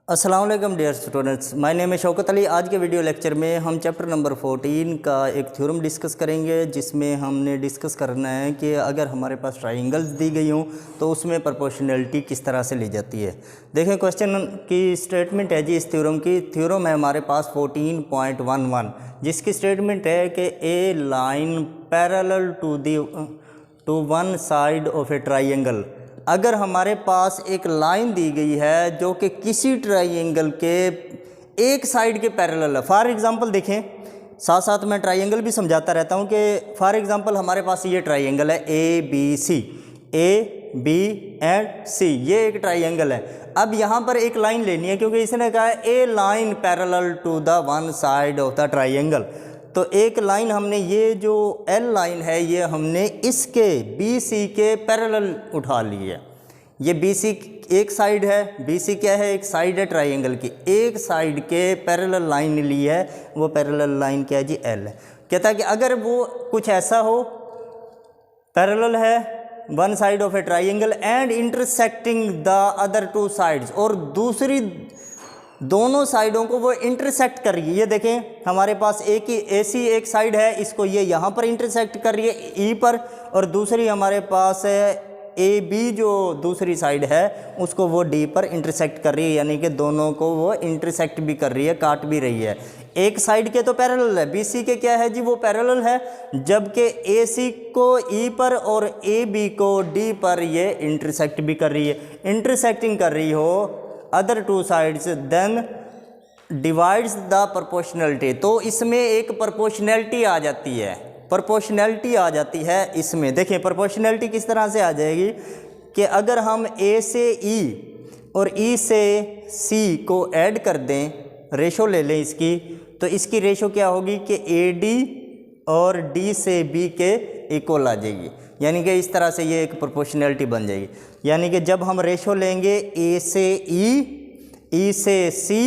अस्सलाम वालेकुम dear students, my name है शौकत अली। आज के वीडियो लेक्चर में हम चैप्टर नंबर 14 का एक थ्योरम डिस्कस करेंगे, जिसमें हमने डिस्कस करना है कि अगर हमारे पास ट्राइंगल्स दी गई हों तो उसमें प्रोपोर्शनैलिटी किस तरह से ली जाती है। देखें, क्वेश्चन की स्टेटमेंट है जी इस थ्योरम की। थ्योरम है हमारे पास 14.11, जिसकी स्टेटमेंट है कि a line parallel to one side of a triangle. अगर हमारे पास एक लाइन दी गई है जो कि किसी ट्राइंगल के एक साइड के पैरेलल है। फॉर एग्जांपल देखें, साथ साथ मैं ट्राइंगल भी समझाता रहता हूं कि फॉर एग्जांपल हमारे पास ये ट्राइंगल है ए बी एंड सी, ये एक ट्राइंगल है। अब यहाँ पर एक लाइन लेनी है, क्योंकि इसने कहा है a line parallel to the one side of the triangle. तो एक लाइन हमने, ये जो एल लाइन है, ये हमने इसके बी सी के पैरेलल उठा ली है। ये बी सी एक साइड है, बी सी क्या है, एक साइड है ट्राइंगल की। एक साइड के पैरेलल लाइन ली है, वो पैरेलल लाइन क्या है जी, एल है। कहता है कि अगर वो कुछ ऐसा हो, पैरेलल है one side of a triangle and intersecting the other two sides, और दूसरी दोनों साइडों को वो इंटरसेक्ट कर रही है। ये देखें, हमारे पास एक ही ऐसी एक साइड है, इसको ये यहाँ पर इंटरसेक्ट कर रही है ई पर, और दूसरी हमारे पास है ए बी, जो दूसरी साइड है उसको वो डी पर इंटरसेक्ट कर रही है, यानी कि दोनों को वो इंटरसेक्ट भी कर रही है, काट भी रही है। एक साइड के तो पैरेलल है, बी सी के क्या है जी, वो पैरेलल है, जबकि ए सी को ई पर और ए बी को डी पर ये इंटरसेक्ट भी कर रही है। इंटरसेक्टिंग कर रही हो other two sides then divides the proportionality. तो इसमें एक प्रोपोर्शनैलिटी आ जाती है, प्रोपोर्शनैलिटी आ जाती है इसमें। देखिए प्रोपोर्शनैलिटी किस तरह से आ जाएगी कि अगर हम ए से ई और ई से सी को ऐड कर दें, रेशो ले लें इसकी, तो इसकी रेशो क्या होगी कि ए डी और डी से बी के इक्वल आ जाएगी। यानी कि इस तरह से ये एक प्रोपोर्शनैलिटी बन जाएगी। यानी कि जब हम रेशो लेंगे ए से ई से सी,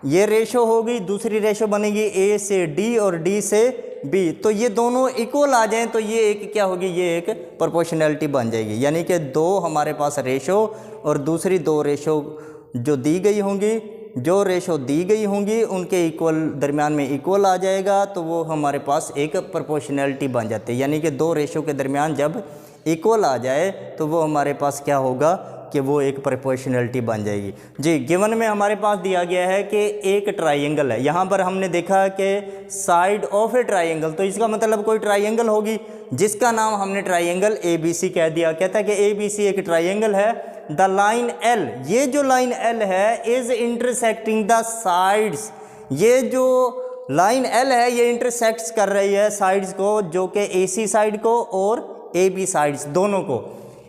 ये रेशो होगी, दूसरी रेशो बनेगी ए से डी और डी से बी, तो ये दोनों इक्वल आ जाएं तो ये एक क्या होगी, ये एक प्रोपोर्शनैलिटी बन जाएगी। यानी कि दो हमारे पास रेशो और दूसरी दो रेशो जो दी गई होंगी, जो रेशो दी गई होंगी उनके इक्वल दरमियान में इक्वल आ जाएगा, तो वो हमारे पास एक प्रोपोर्शनैलिटी बन जाती है। यानी कि दो रेशो के दरमियान जब इक्वल आ जाए तो वो हमारे पास क्या होगा कि वो एक प्रोपोर्शनैलिटी बन जाएगी। जी, गिवन में हमारे पास दिया गया है कि एक ट्राइंगल है। यहाँ पर हमने देखा कि साइड ऑफ ए ट्राइंगल, तो इसका मतलब कोई ट्राइंगल होगी जिसका नाम हमने ट्राइंगल ए बी सी कह दिया। कहता है कि ए बी सी एक ट्राइंगल है। द लाइन एल, ये जो लाइन एल है, इज इंटरसेक्टिंग द साइड्स। ये जो लाइन एल है ये इंटरसेक्ट्स कर रही है साइड्स को, जो कि ए सी साइड को और ए बी साइड्स दोनों को।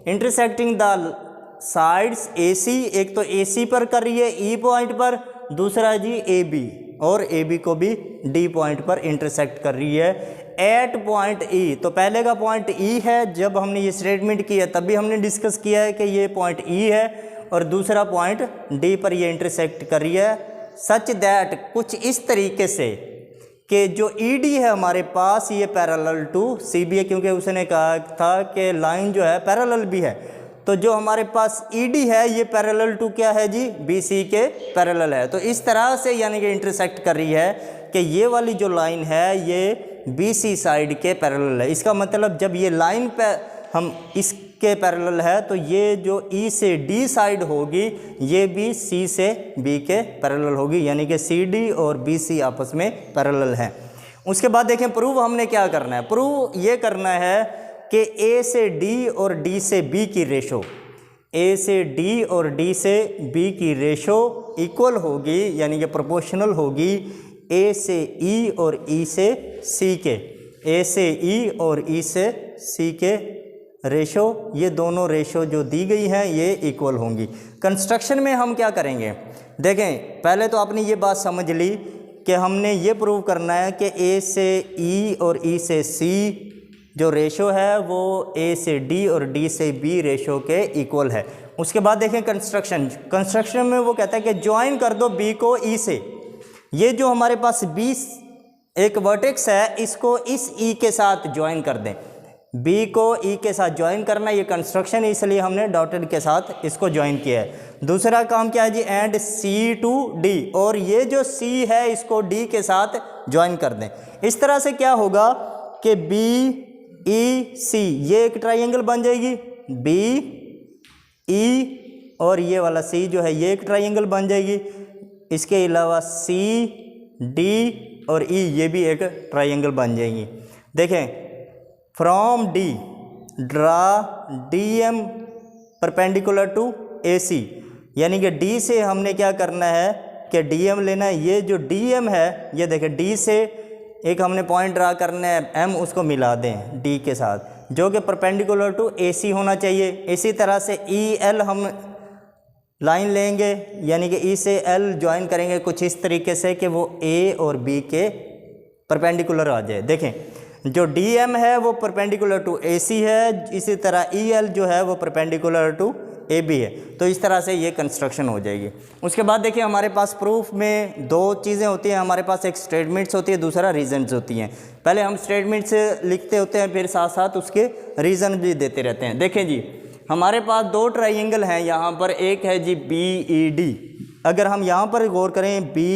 इंटरसेक्टिंग द साइड्स ए सी, एक तो ए सी पर कर रही है ई पॉइंट पर, दूसरा जी ए बी, और ए बी को भी डी पॉइंट पर इंटरसेक्ट कर रही है एट पॉइंट ई। तो पहले का पॉइंट ई है, जब हमने ये स्टेटमेंट की है तब भी हमने डिस्कस किया है कि ये पॉइंट ई है, और दूसरा पॉइंट डी पर ये इंटरसेक्ट कर रही है। सच दैट, कुछ इस तरीके से कि जो ई डी है हमारे पास ये पैरेलल टू सी बी है, क्योंकि उसने कहा था कि लाइन जो है पैरेलल भी है। तो जो हमारे पास ई डी है ये पैरेलल टू क्या है जी, बी सी के पैरेलल है। तो इस तरह से यानी कि इंटरसेक्ट कर रही है कि ये वाली जो लाइन है ये बी सी साइड के पैरेलल है। इसका मतलब जब ये लाइन पे हम इसके पैरेलल है तो ये जो ई से डी साइड होगी ये भी सी से बी के पैरेलल होगी, यानी कि सी डी और बी सी आपस में पैरेलल हैं। उसके बाद देखें प्रूव हमने क्या करना है। प्रूव ये करना है कि ए से डी और डी से बी की रेशो, ए से डी और डी से बी की रेशो इक्वल होगी, यानी कि प्रोपोर्शनल होगी ए से ई और ई से सी के। ए से ई और ई से सी के रेशो, ये दोनों रेशो जो दी गई हैं ये इक्वल होंगी। कंस्ट्रक्शन में हम क्या करेंगे, देखें पहले तो आपने ये बात समझ ली कि हमने ये प्रूव करना है कि ए से ई और ई से सी जो रेशो है वो ए से डी और डी से बी रेशो के इक्वल है। उसके बाद देखें कंस्ट्रक्शन में वो कहता है कि ज्वाइन कर दो बी को ई से। ये जो हमारे पास बी एक वर्टेक्स है, इसको इस ई के साथ ज्वाइन कर दें। बी को ई के साथ ज्वाइन करना, ये कंस्ट्रक्शन है इसलिए हमने डॉटेड के साथ इसको ज्वाइन किया है। दूसरा काम क्या है जी, एंड सी टू डी, और ये जो सी है इसको डी के साथ ज्वाइन कर दें। इस तरह से क्या होगा कि बी ई सी ये एक ट्राइंगल बन जाएगी, बी ई और ये वाला सी जो है ये एक ट्राइंगल बन जाएगी। इसके अलावा सी डी और ई ये भी एक ट्राइंगल बन जाएगी। देखें, from D draw D M perpendicular to A C, यानी कि डी से हमने क्या करना है कि डी एम लेना है। ये जो डी एम है ये देखें, डी से एक हमने पॉइंट ड्रा करना है, एम उसको मिला दें डी के साथ, जो कि परपेंडिकुलर टू ए सी होना चाहिए। इसी तरह से ई एल हम लाइन लेंगे, यानी कि ई से एल ज्वाइन करेंगे कुछ इस तरीके से कि वो ए और बी के परपेंडिकुलर आ जाए। देखें, जो डी एम है वो परपेंडिकुलर टू ए सी है, इसी तरह ई एल जो है वो परपेंडिकुलर टू ए बी है। तो इस तरह से ये कंस्ट्रक्शन हो जाएगी। उसके बाद देखिए हमारे पास प्रूफ में दो चीज़ें होती हैं हमारे पास, एक स्टेटमेंट्स होती है, दूसरा रीजन्स होती हैं। पहले हम स्टेटमेंट्स लिखते होते हैं, फिर साथ साथ उसके रीज़न भी देते रहते हैं। देखें जी, हमारे पास दो ट्राइंगल हैं यहाँ पर, एक है जी बी ई डी। अगर हम यहाँ पर गौर करें बी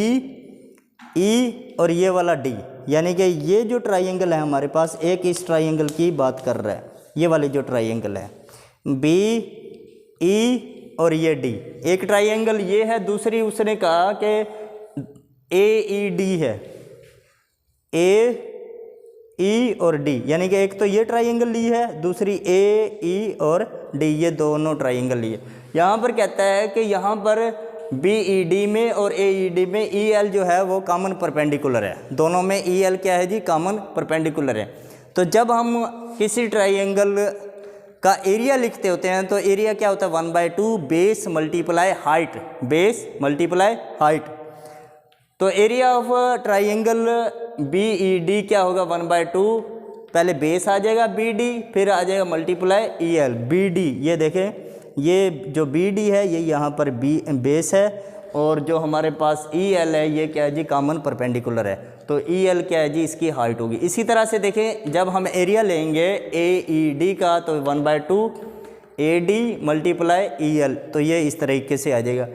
ई और ये वाला डी, यानी कि ये जो ट्राइंगल है हमारे पास, एक इस ट्राइंगल की बात कर रहा है, ये वाली जो ट्राइंगल है बी ई और ये डी, एक ट्राइंगल ये है। दूसरी उसने कहा कि ए ई डी है, ए ई और डी, यानी कि एक तो ये ट्राइंगल ली है, दूसरी ए ई और डी, ये दोनों ट्राइंगल ली है। यहाँ पर कहता है कि यहाँ पर बी ई डी में और ए ई डी में ई एल जो है वो कॉमन परपेंडिकुलर है, दोनों में ई एल क्या है जी, कॉमन परपेंडिकुलर है। तो जब हम किसी ट्राइंगल का एरिया लिखते होते हैं तो एरिया क्या होता है, 1/2 base multiply height, base multiply height. तो area of triangle B E D क्या होगा, 1/2, पहले बेस आ जाएगा बी डी, फिर आ जाएगा multiply E L B D. ये देखें, ये जो बी डी है ये यहाँ पर बी बेस है, और जो हमारे पास ई एल है ये क्या है जी, कॉमन परपेंडिकुलर है। तो ई एल क्या है जी, इसकी हाइट होगी। इसी तरह से देखें, जब हम एरिया लेंगे ए ई डी का तो 1/2 A D multiply E L, तो ये इस तरीके से आ जाएगा।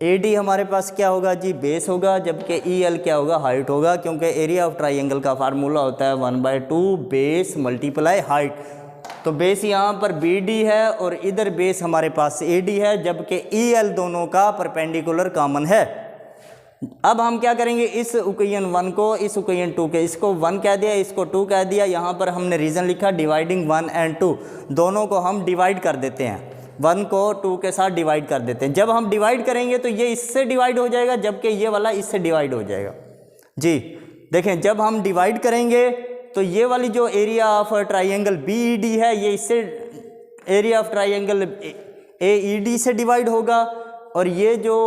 ए डी हमारे पास क्या होगा जी, बेस होगा, जबकि ई एल क्या होगा, हाइट होगा, क्योंकि एरिया ऑफ ट्राइंगल का फार्मूला होता है 1/2 बेस मल्टीप्लाई हाइट। तो बेस यहाँ पर बी डी है और इधर बेस हमारे पास ए डी है, जबकि ई एल दोनों का परपेंडिकुलर कॉमन है। अब हम क्या करेंगे, इस इक्वेशन 1 को इस इक्वेशन 2 के, इसको 1 कह दिया, इसको 2 कह दिया। यहाँ पर हमने रीज़न लिखा डिवाइडिंग 1 एंड 2, दोनों को हम डिवाइड कर देते हैं, 1 को 2 के साथ डिवाइड कर देते हैं। जब हम डिवाइड करेंगे तो ये इससे डिवाइड हो जाएगा, जबकि ये वाला इससे डिवाइड हो जाएगा जी। देखें, जब हम डिवाइड करेंगे तो ये वाली जो area of triangle B E D है ये इससे area of triangle A E D से डिवाइड होगा, और ये जो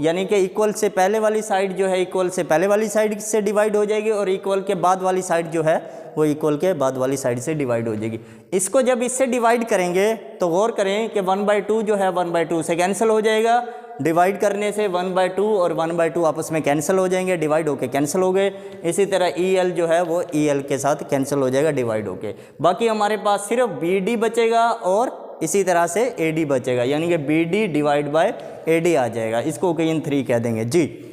यानी कि इक्वल से पहले वाली साइड जो है इक्वल से पहले वाली साइड से डिवाइड हो जाएगी, और इक्वल के बाद वाली साइड जो है वो इक्वल के बाद वाली साइड से डिवाइड हो जाएगी। इसको जब इससे डिवाइड करेंगे तो गौर करें कि 1/2 जो है 1/2 से कैंसिल हो जाएगा, डिवाइड करने से 1/2 और 1/2 आपस में कैंसिल हो जाएंगे, डिवाइड होके कैंसिल हो गए। इसी तरह ई एल जो है वो ई एल के साथ कैंसिल हो जाएगा डिवाइड होके। बाकी हमारे पास सिर्फ बी डी बचेगा और इसी तरह से ए डी बचेगा, यानी कि B D divide by A D आ जाएगा। इसको इक्वेशन 3 कह देंगे जी।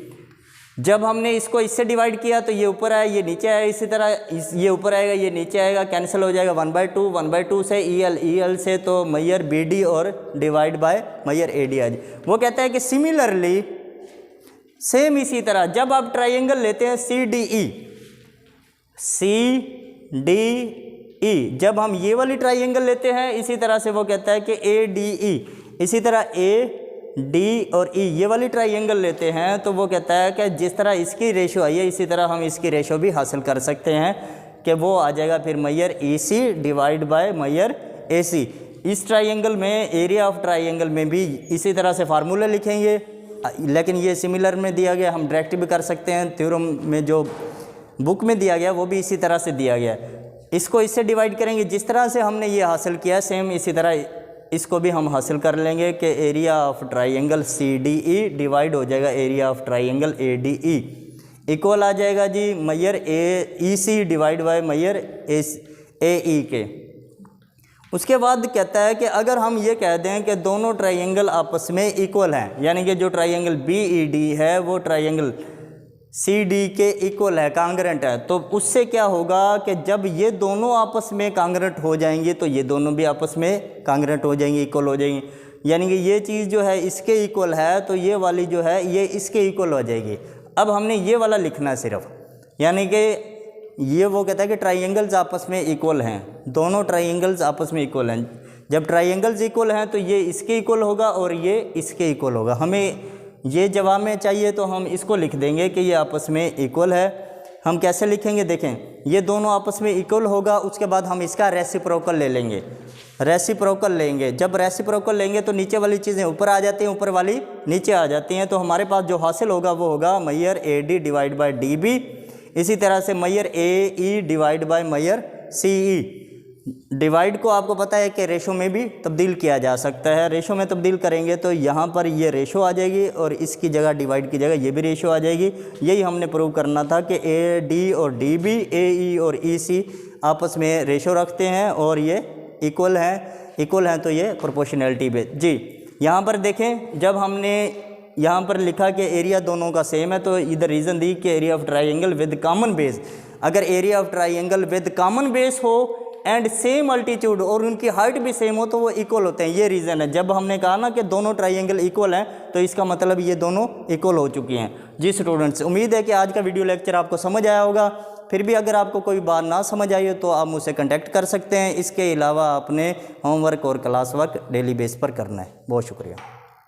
जब हमने इसको इससे डिवाइड किया तो ये ऊपर आया, ये नीचे आया, इसी तरह ये ऊपर आएगा, ये नीचे आएगा, कैंसिल हो जाएगा 1/2 से ई एल से तो मैयर बी डी और divide by Maihar A D आ जाए। वो कहता है कि सिमिलरली सेम इसी तरह जब आप ट्राइंगल लेते हैं सी डी ई, जब हम ये वाली ट्राइंगल लेते हैं इसी तरह से वो कहता है कि ए डी ई, इसी तरह ए डी और ई ये वाली ट्राइंगल लेते हैं तो वो कहता है कि जिस तरह इसकी रेशो आई है इसी तरह हम इसकी रेशो भी हासिल कर सकते हैं कि वो आ जाएगा फिर मैयर ई सी डिवाइड बाय मैयर ए सी। इस ट्राइंगल में एरिया ऑफ ट्राइंगल में भी इसी तरह से फार्मूला लिखेंगे, लेकिन ये सिमिलर में दिया गया, हम डायरेक्ट भी कर सकते हैं। थ्योरम में जो बुक में दिया गया वो भी इसी तरह से दिया गया। इसको इससे डिवाइड करेंगे, जिस तरह से हमने ये हासिल किया सेम इसी तरह इसको भी हम हासिल कर लेंगे कि area of triangle C D E divide हो जाएगा area of triangle A D E, equal आ जाएगा जी मैयर ए ई सी डिवाइड बाय मैयर ए ई के। उसके बाद कहता है कि अगर हम ये कह दें कि दोनों ट्रायंगल आपस में इक्वल हैं, यानी कि जो ट्रायंगल BED है वो ट्रायंगल CD के इक्वल है, कांग्रेंट है, तो उससे क्या होगा कि जब ये दोनों आपस में कांग्रेंट हो जाएंगे तो ये दोनों भी आपस में कांग्रेंट हो जाएंगे, इक्वल हो जाएंगी। यानी कि ये चीज़ जो है इसके इक्वल है तो ये वाली जो है ये इसके इक्वल हो जाएगी। अब हमने ये वाला लिखना है सिर्फ, यानी कि ये वो कहता है कि ट्रायंगल्स आपस में इक्वल हैं, दोनों ट्रायंगल्स आपस में इक्वल हैं। जब ट्रायंगल्स इक्वल हैं तो ये इसके इक्वल होगा और ये इसके इक्वल होगा। हमें ये जवाब में चाहिए तो हम इसको लिख देंगे कि ये आपस में इक्वल है। हम कैसे लिखेंगे, देखें, ये दोनों आपस में इक्वल होगा, उसके बाद हम इसका रेसिप्रोकल ले लेंगे, रेसिप्रोकल लेंगे। जब रेसिप्रोकल लेंगे तो नीचे वाली चीज़ें ऊपर आ जाती हैं, ऊपर वाली नीचे आ जाती हैं, तो हमारे पास जो हासिल होगा वो होगा मैयर AD डिवाइड बाई DB। इसी तरह से मैयर AE डिवाइड बाय मैयर CE। डिवाइड को आपको पता है कि रेशो में भी तब्दील किया जा सकता है, रेशो में तब्दील करेंगे तो यहाँ पर ये रेशो आ जाएगी और इसकी जगह डिवाइड की जगह ये भी रेशो आ जाएगी। यही हमने प्रूव करना था कि AD और DB, AE और EC आपस में रेशो रखते हैं और ये इक्वल हैं तो ये प्रोपोर्शनैलिटी पे। जी यहाँ पर देखें, जब हमने यहाँ पर लिखा कि एरिया दोनों का सेम है तो इधर रीज़न दी कि area of triangle with common base. अगर area of triangle with common base हो एंड सेम अल्टीट्यूड और उनकी हाइट भी सेम हो तो वो इक्वल होते हैं, ये रीज़न है। जब हमने कहा ना कि दोनों ट्रायंगल इक्वल हैं तो इसका मतलब ये दोनों इक्वल हो चुकी हैं। जी स्टूडेंट्स, उम्मीद है कि आज का वीडियो लेक्चर आपको समझ आया होगा। फिर भी अगर आपको कोई बात ना समझ आई हो तो आप मुझसे कांटेक्ट कर सकते हैं। इसके अलावा अपने होमवर्क और क्लास वर्क डेली बेस पर करना है। बहुत शुक्रिया।